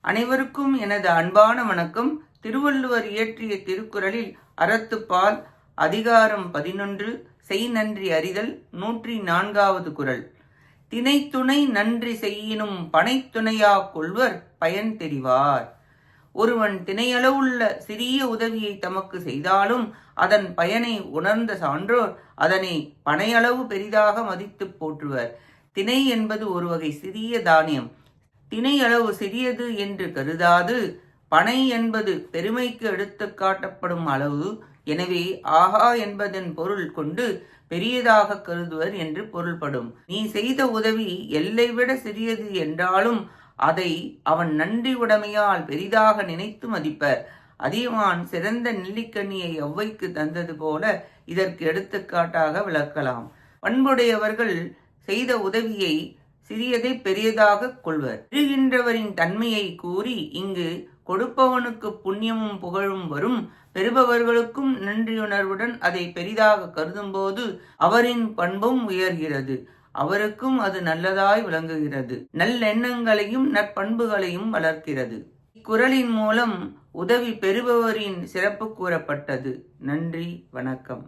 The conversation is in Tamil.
அனைவருக்கும் எனது அன்பான வணக்கம். திருவள்ளுவர் இயற்றிய திருக்குறளில் அறத்துப்பால் அதிகாரம் 11 செய் நன்றி அறிதல் 104வது குறள். தினைத்துணை நன்றி செய்யினும் பனைத்துணையா கொள்வர் பயன் தெரிவார். ஒருவன் தினையளவுள்ள சிறிய உதவியை தமக்கு செய்தாலும் அதன் பயனை உணர்ந்த சான்றோர் அதனை பனையளவு பெரிதாக மதித்து போற்றுவர். தினை என்பது ஒரு வகை சிறிய தானியம். தினை அளவு சிறியது என்று கருதாது பனை என்பது பெருமைக்கு எடுத்து காட்டப்படும் அளவு. எனவே ஆகா என்பதன் பொருள் கொண்டு பெரியதாக கருதுவர் என்று பொருள்படும். நீ செய்த உதவி எல்லை விட சிறியது என்றாலும் அதை அவன் நன்றி உடைமையால் பெரிதாக நினைத்து மதிப்பர். அதியமான் சிறந்த நெல்லிக்கனியை ஔவைக்கு தந்தது போல இதற்கு எடுத்துக்காட்டாக விளக்கலாம். பண்புடையவர்கள் செய்த உதவியை சிறியதை பெரியதாக கொள்வர். பெறுகின்றவரின் தன்மையை கூறி இங்கு கொடுப்பவனுக்கு புண்ணியமும் புகழும் வரும். பெறுபவர்களுக்கும் நன்றியுணர்வுடன் அதை பெரிதாக கருதும் போது அவரின் பண்பும் உயர்கிறது. அவருக்கும் அது நல்லதாய் விளங்குகிறது. நல்லெண்ணங்களையும் நற்பண்புகளையும் வளர்க்கிறது. இக்குறளின் மூலம் உதவி பெறுபவரின் சிறப்பு கூறப்பட்டது. நன்றி, வணக்கம்.